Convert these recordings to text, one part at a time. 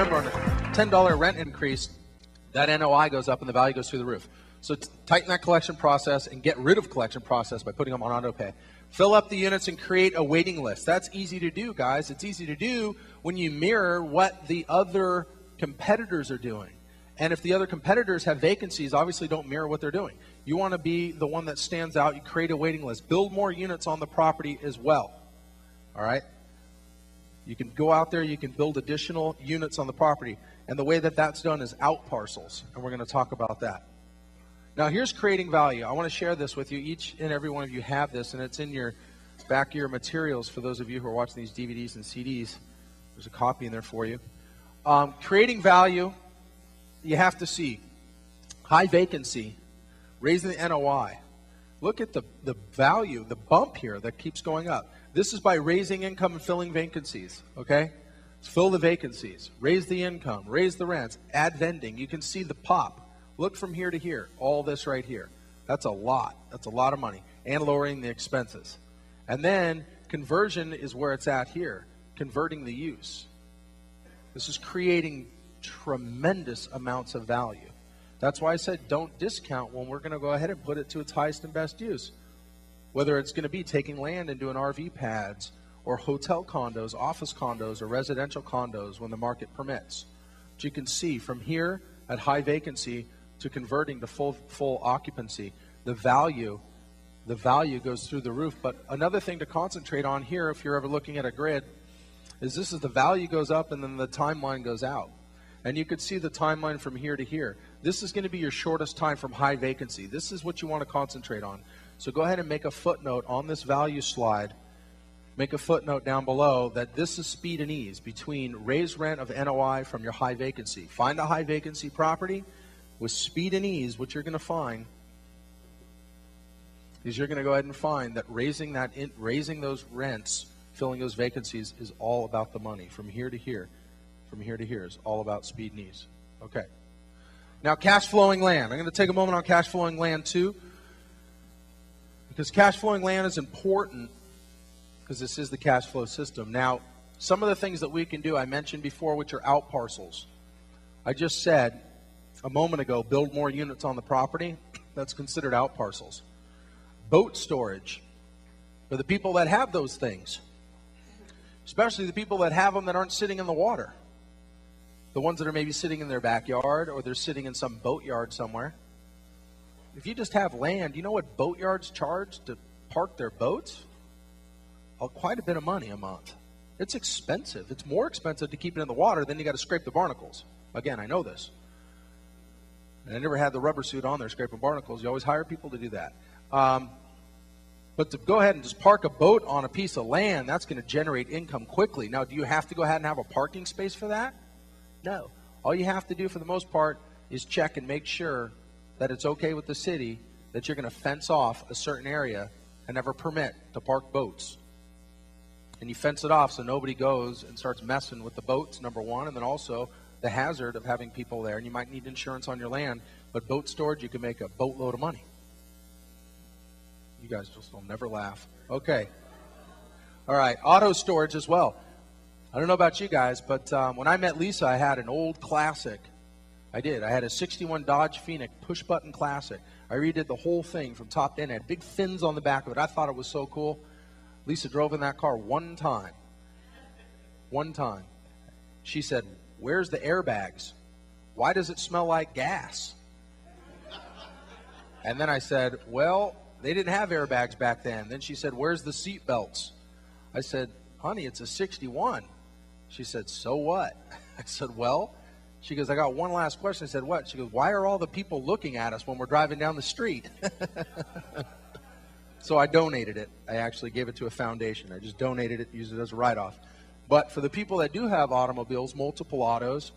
remember, on a $10 rent increase, that NOI goes up and the value goes through the roof. So tighten that collection process and get rid of collection process by putting them on auto pay. Fill up the units and create a waiting list. That's easy to do, guys. It's easy to do when you mirror what the other competitors are doing. And if the other competitors have vacancies, obviously don't mirror what they're doing. You want to be the one that stands out. You create a waiting list. Build more units on the property as well. All right? You can go out there, you can build additional units on the property. And the way that that's done is out parcels. And we're going to talk about that. Now, here's creating value. I want to share this with you. Each and every one of you have this, and it's in your back of your materials for those of you who are watching these DVDs and CDs. There's a copy in there for you. Creating value, you have to see high vacancy, raising the NOI. Look at the value, the bump here that keeps going up. This is by raising income and filling vacancies, okay? Fill the vacancies, raise the income, raise the rents, add vending. You can see the pop. Look from here to here, all this right here. That's a lot. That's a lot of money. And lowering the expenses. And then conversion is where it's at here, converting the use. This is creating tremendous amounts of value. That's why I said don't discount when we're going to go ahead and put it to its highest and best use. Whether it's going to be taking land and doing RV pads or hotel condos, office condos, or residential condos when the market permits. But you can see from here at high vacancy to converting to full occupancy, the value goes through the roof. But another thing to concentrate on here, if you're ever looking at a grid, is this is the value goes up and then the timeline goes out. And you could see the timeline from here to here. This is going to be your shortest time from high vacancy. This is what you want to concentrate on. So go ahead and make a footnote on this value slide. Make a footnote down below that this is speed and ease between raised rent of NOI from your high vacancy. Find a high vacancy property with speed and ease. What you're going to find is you're going to go ahead and find that raising those rents, filling those vacancies is all about the money. From here to here is all about speed and ease. Okay. Now, cash flowing land. I'm going to take a moment on cash flowing land too, because cash flowing land is important because this is the cash flow system. Now, some of the things that we can do, I mentioned before, which are out parcels. I just said a moment ago, build more units on the property. That's considered out parcels. Boat storage for the people that have those things, especially the people that have them that aren't sitting in the water. The ones that are maybe sitting in their backyard or they're sitting in some boat yard somewhere. If you just have land, you know what boat yards charge to park their boats? Quite a bit of money a month. It's expensive. It's more expensive to keep it in the water than you got to scrape the barnacles. Again, I know this. And I never had the rubber suit on there scraping barnacles. You always hire people to do that. But to go ahead and just park a boat on a piece of land, that's going to generate income quickly. Now, do you have to go ahead and have a parking space for that? No. All you have to do for the most part is check and make sure that it's okay with the city that you're going to fence off a certain area and never permit to park boats. And you fence it off so nobody goes and starts messing with the boats, number one, and then also the hazard of having people there. And you might need insurance on your land, but boat storage, you can make a boatload of money. You guys just will never laugh. Okay. All right. Auto storage as well. I don't know about you guys, but when I met Lisa, I had an old classic. I did. I had a 61 Dodge Phoenix push-button classic. I redid the whole thing from top to end. It had big fins on the back of it. I thought it was so cool. Lisa drove in that car one time. One time. She said, "Where's the airbags? Why does it smell like gas?" And then I said, "Well, they didn't have airbags back then." Then she said, "Where's the seat belts?" I said, "Honey, it's a 61. She said, "So what?" I said, "Well," she goes, "I got one last question." I said, "What?" She goes, "Why are all the people looking at us when we're driving down the street?" So I donated it. I actually gave it to a foundation. I just donated it, used it as a write-off. But for the people that do have automobiles, multiple autos,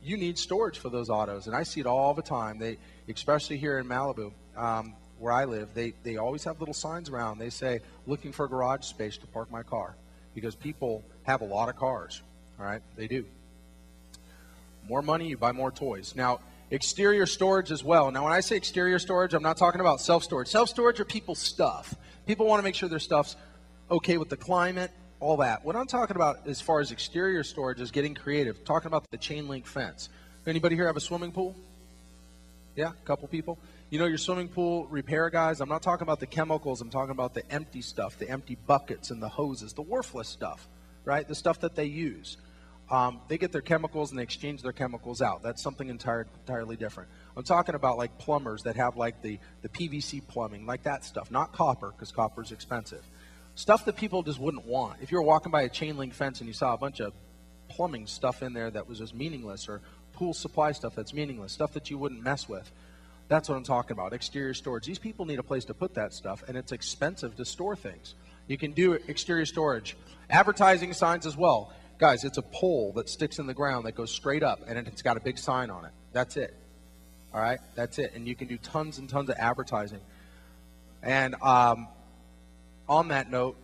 you need storage for those autos. And I see it all the time. They, especially here in Malibu, where I live, they always have little signs around. They say, "Looking for garage space to park my car." Because people have a lot of cars. All right? They do. More money, you buy more toys. Now, exterior storage as well. Now, when I say exterior storage, I'm not talking about self-storage. Self-storage are people's stuff. People want to make sure their stuff's okay with the climate, all that. What I'm talking about as far as exterior storage is getting creative. Talking about the chain link fence. Anybody here have a swimming pool? Yeah, a couple people. You know your swimming pool repair guys, I'm not talking about the chemicals, I'm talking about the empty stuff, the empty buckets and the hoses, the worthless stuff, right? The stuff that they use. They get their chemicals and they exchange their chemicals out. That's something entirely different. I'm talking about like plumbers that have like the PVC plumbing, like that stuff. Not copper, because copper is expensive. Stuff that people just wouldn't want. If you were walking by a chain link fence and you saw a bunch of plumbing stuff in there that was just meaningless, or pool supply stuff that's meaningless, stuff that you wouldn't mess with, that's what I'm talking about, exterior storage. These people need a place to put that stuff, and it's expensive to store things. You can do exterior storage. Advertising signs as well. Guys, it's a pole that sticks in the ground that goes straight up, and it's got a big sign on it. That's it. All right? That's it. And you can do tons and tons of advertising. And on that note,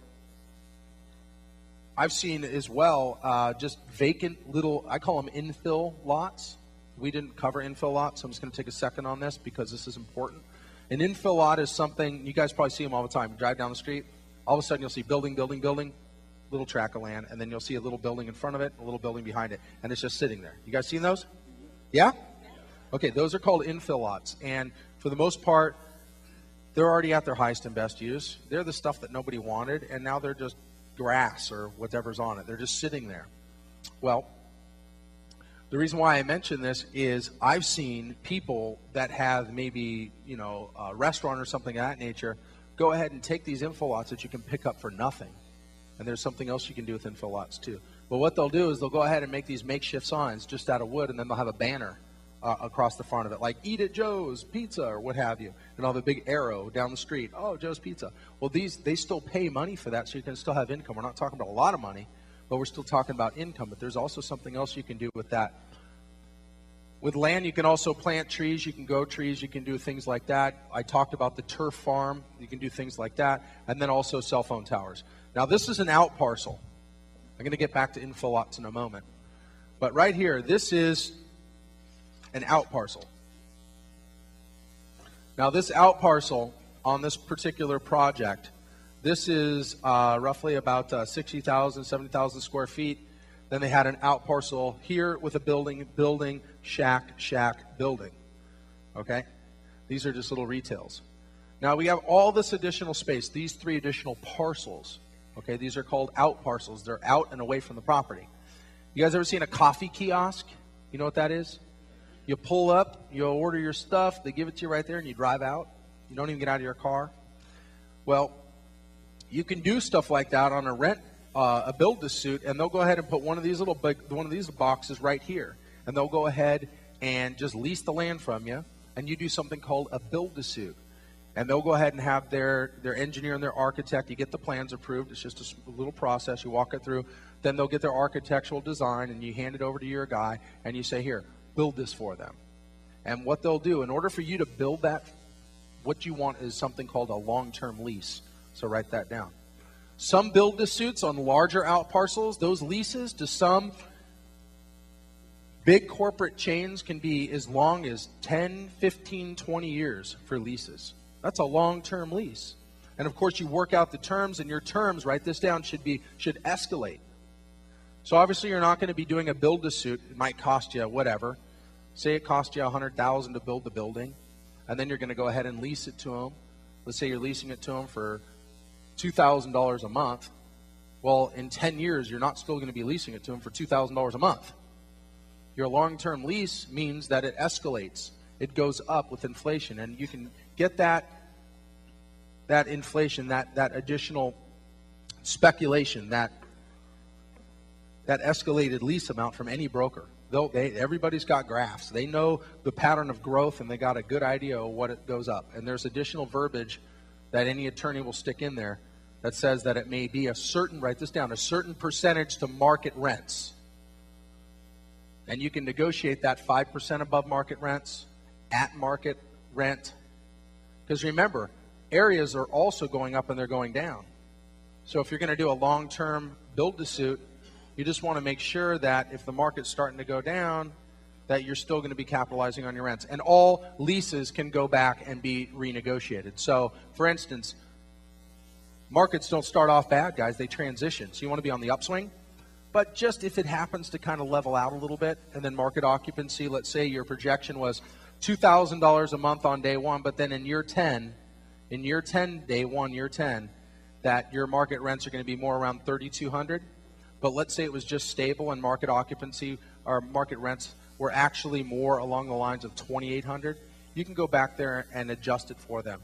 I've seen as well just vacant little, I call them infill lots. We didn't cover infill lots, so I'm just going to take a second on this because this is important. An infill lot is something, you guys probably see them all the time. You drive down the street, all of a sudden you'll see building, little tract of land, and then you'll see a little building in front of it, a little building behind it, and it's just sitting there. You guys seen those? Yeah? Okay, those are called infill lots, and for the most part, they're already at their highest and best use. They're the stuff that nobody wanted, and now they're just grass or whatever's on it. They're just sitting there. Well, the reason why I mention this is I've seen people that have maybe, a restaurant or something of that nature go ahead and take these infill lots that you can pick up for nothing. And there's something else you can do with infill lots too. But what they'll do is they'll go ahead and make these makeshift signs just out of wood, and then they'll have a banner across the front of it, like "Eat at Joe's Pizza" or what have you. And they'll have a big arrow down the street. Oh, Joe's Pizza. Well, they still pay money for that, so you can still have income. We're not talking about a lot of money, but we're still talking about income. But there's also something else you can do with that. With land, you can also plant trees. You can grow trees. You can do things like that. I talked about the turf farm. You can do things like that. And then also cell phone towers. Now, this is an out parcel. I'm going to get back to infill lots in a moment. But right here, this is an out parcel. Now, this out parcel on this particular project, this is roughly about 60,000, 70,000 square feet. Then they had an out parcel here with a building, shack, building. Okay? These are just little retails. Now we have all this additional space, these 3 additional parcels. Okay, these are called out parcels. They're out and away from the property. You guys ever seen a coffee kiosk? You know what that is? You pull up, you order your stuff, they give it to you right there, and you drive out. You don't even get out of your car. Well, you can do stuff like that on a build-to-suit, and they'll go ahead and put one of these boxes right here, and they'll go ahead and just lease the land from you, and you do something called a build-to-suit, and they'll go ahead and have their engineer and their architect. You get the plans approved. It's just a little process. You walk it through. Then they'll get their architectural design, and you hand it over to your guy, and you say, "Here, build this for them." And what they'll do, in order for you to build that, what you want is something called a long-term lease. So write that down. Some build-to-suits on larger out parcels, those leases to some big corporate chains can be as long as 10, 15, 20 years for leases. That's a long-term lease. And of course, you work out the terms, and your terms, write this down, should escalate. So obviously, you're not going to be doing a build-to-suit. It might cost you whatever. Say it cost you $100,000 to build the building, and then you're going to go ahead and lease it to them. Let's say you're leasing it to them for $2,000 a month. Well, in 10 years, you're not still going to be leasing it to them for $2,000 a month. Your long-term lease means that it escalates. It goes up with inflation, and you can get that inflation, that additional speculation, that escalated lease amount from any broker. Everybody's got graphs. They know the pattern of growth, and they got a good idea of what it goes up. And there's additional verbiage that any attorney will stick in there that says that it may be write this down, a certain percentage to market rents. And you can negotiate that 5% above market rents, at market rent. Because remember, areas are also going up and they're going down. So if you're going to do a long-term build-to-suit, you just want to make sure that if the market's starting to go down, that you're still going to be capitalizing on your rents. And all leases can go back and be renegotiated. So, for instance, Markets don't start off bad, guys. They transition. So you want to be on the upswing. But just if it happens to kind of level out a little bit, and then market occupancy, let's say your projection was $2,000 a month on day one, but then in year 10, day one, year 10, that your market rents are going to be more around $3,200. But let's say it was just stable and market occupancy or market rents were actually more along the lines of $2,800. You can go back there and adjust it for them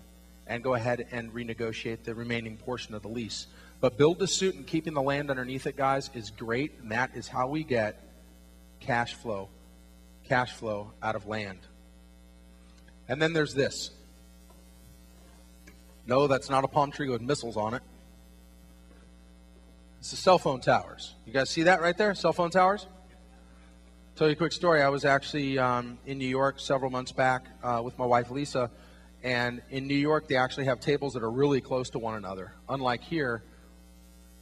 and go ahead and renegotiate the remaining portion of the lease. But build to suit and keeping the land underneath it, guys, is great, and that is how we get cash flow out of land. And then there's this. No, that's not a palm tree with missiles on it. It's the cell phone towers. You guys see that right there? Cell phone towers? Tell you a quick story. I was actually in New York several months back with my wife Lisa, and in New York they actually have tables that are really close to one another. Unlike here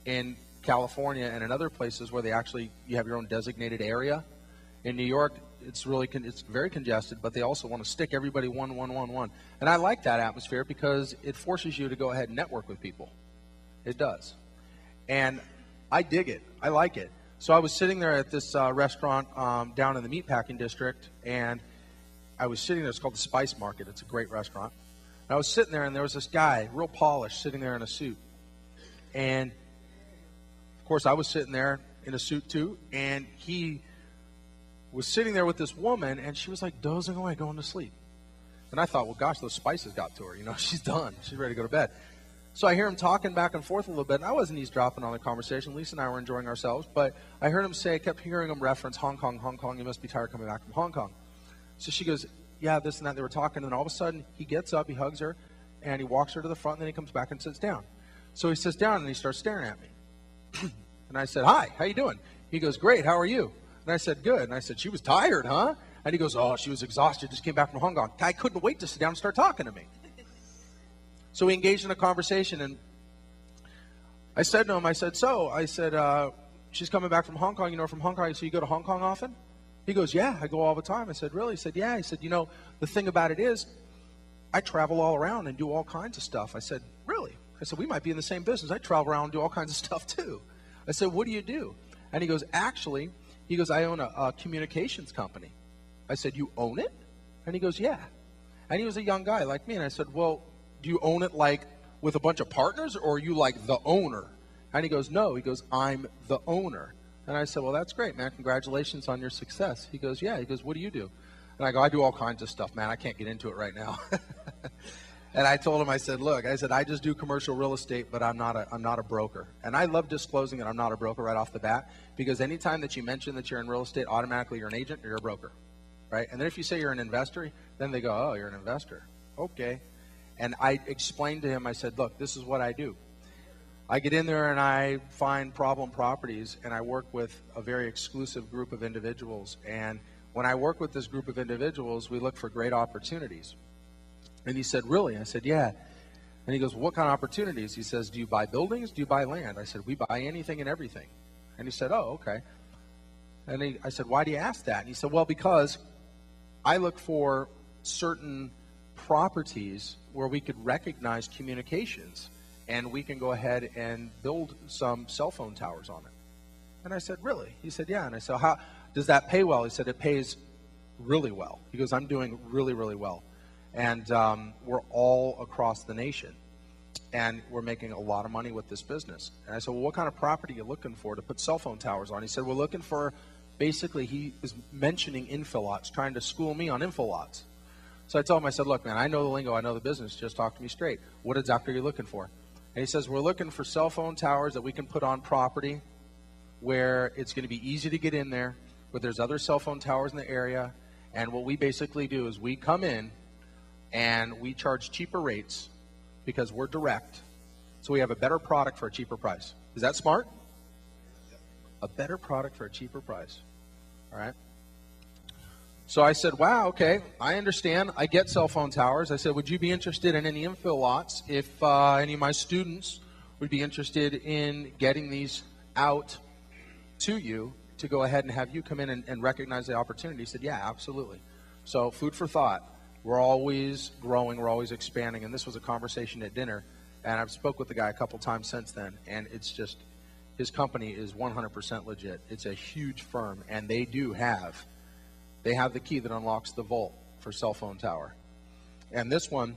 in California and in other places where you have your own designated area. In New York, it's very congested, but they also want to stick everybody one. And I like that atmosphere because it forces you to go ahead and network with people. It does. And I dig it. I like it. So I was sitting there at this restaurant down in the meatpacking district, and I was sitting there. It's called the Spice Market. It's a great restaurant. And I was sitting there, and there was this guy, real polished, sitting there in a suit. And, of course, I was sitting there in a suit, too, and he was sitting there with this woman, and she was like dozing away, going to sleep. And I thought, well, gosh, those spices got to her. You know, she's done. She's ready to go to bed. So I hear him talking back and forth a little bit, and I wasn't eavesdropping on the conversation. Lisa and I were enjoying ourselves, but I heard him say, I kept hearing him reference Hong Kong, you must be tired coming back from Hong Kong. So she goes, yeah, this and that. They were talking, and then all of a sudden, he gets up, he hugs her, and he walks her to the front, and then he comes back and sits down. So he sits down, and he starts staring at me. And I said, hi, how you doing? He goes, great, how are you? And I said, good. And I said, she was tired, huh? And he goes, oh, she was exhausted, just came back from Hong Kong. I couldn't wait to sit down and start talking to me. So we engaged in a conversation, and I said to him, I said, she's coming back from Hong Kong, you know, from Hong Kong, so you go to Hong Kong often? He goes, yeah, I go all the time. I said, really? He said, yeah. He said, you know, the thing about it is, I travel all around and do all kinds of stuff. I said, really? I said, we might be in the same business. I travel around and do all kinds of stuff too. I said, what do you do? And he goes, actually, I own a communications company. I said, you own it? And he goes, yeah. And he was a young guy like me. And I said, well, do you own it like with a bunch of partners, or are you like the owner? And he goes, no. He goes, I'm the owner. And I said, well, that's great, man. Congratulations on your success. He goes, yeah. He goes, what do you do? And I go, I do all kinds of stuff, man. I can't get into it right now. And I told him, I said, look, I just do commercial real estate, but I'm not a broker. And I love disclosing that I'm not a broker right off the bat, because anytime that you mention that you're in real estate, automatically you're an agent or you're a broker, right? And then if you say you're an investor, then they go, oh, you're an investor. Okay. And I explained to him, I said, look, this is what I do. I get in there and I find problem properties, and I work with a very exclusive group of individuals. And when I work with this group of individuals, we look for great opportunities. And he said, really? I said, yeah. And he goes, well, what kind of opportunities? He says, do you buy buildings? Do you buy land? I said, we buy anything and everything. And he said, oh, okay. And I said, why do you ask that? And he said, well, because I look for certain properties where we could recognize communications, and we can go ahead and build some cell phone towers on it. And I said, really? He said, yeah. And I said, how does that pay well? He said, it pays really well. He goes, I'm doing really, really well. And we're all across the nation, and we're making a lot of money with this business. And I said, well, what kind of property are you looking for to put cell phone towers on? He said, we're looking for, basically, he was mentioning infill lots, trying to school me on infill lots. So I told him, I said, look, man, I know the lingo, I know the business, just talk to me straight. What exactly are you looking for? And he says, we're looking for cell phone towers that we can put on property where it's going to be easy to get in there, where there's other cell phone towers in the area. And what we basically do is we come in and we charge cheaper rates because we're direct. So we have a better product for a cheaper price. Is that smart? A better product for a cheaper price. All right. So I said, wow, okay, I understand. I get cell phone towers. I said, would you be interested in any infill lots if any of my students would be interested in getting these out to you to go ahead and have you come in and recognize the opportunity? He said, yeah, absolutely. So food for thought. We're always growing. We're always expanding. And this was a conversation at dinner And I've spoke with the guy a couple times since then, and it's just, his company is 100% legit. It's a huge firm, and they have the key that unlocks the vault for cell phone tower. And this one,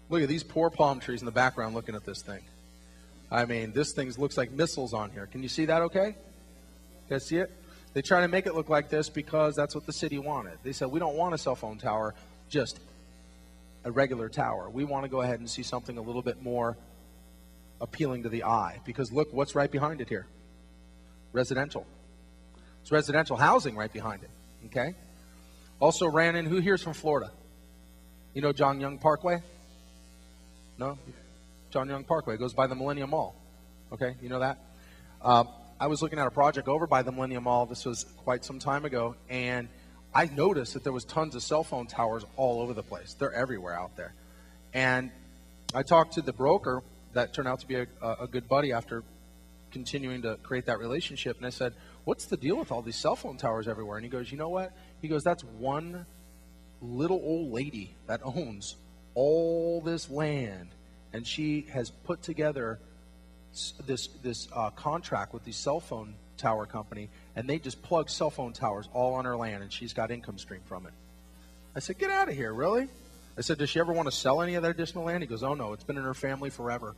look at these poor palm trees in the background looking at this thing. I mean, this thing looks like missiles on here. Can you see that okay? You guys see it? They try to make it look like this because that's what the city wanted. They said, we don't want a cell phone tower, just a regular tower. We want to go ahead and see something a little bit more appealing to the eye. Because look, what's right behind it here? Residential. It's residential housing right behind it. Okay? Also ran in, who here's from Florida? You know John Young Parkway? No? John Young Parkway goes by the Millennium Mall. Okay, you know that? I was looking at a project over by the Millennium Mall. This was quite some time ago, and I noticed that there was tons of cell phone towers all over the place. They're everywhere out there. And I talked to the broker that turned out to be a good buddy after continuing to create that relationship, and I said, what's the deal with all these cell phone towers everywhere? And he goes, you know what? He goes, that's one little old lady that owns all this land, and she has put together this contract with the cell phone tower company, and they just plug cell phone towers all on her land, and she's got income stream from it. I said, get out of here, really? I said, does she ever want to sell any of that additional land? He goes, oh no, it's been in her family forever.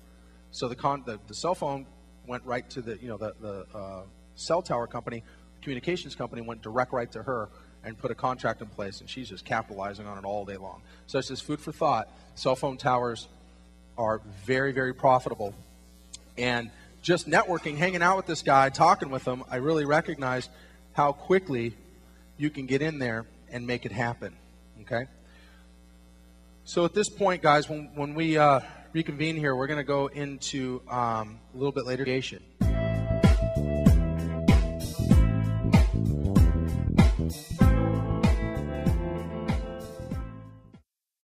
So the cell phone went right to the cell tower company, communications company went direct right to her and put a contract in place, and she's just capitalizing on it all day long. So it's just food for thought. Cell phone towers are very, very profitable. And just networking, hanging out with this guy, talking with him, I really recognized how quickly you can get in there and make it happen. Okay? So at this point, guys, when we reconvene here, we're going to go into a little bit later.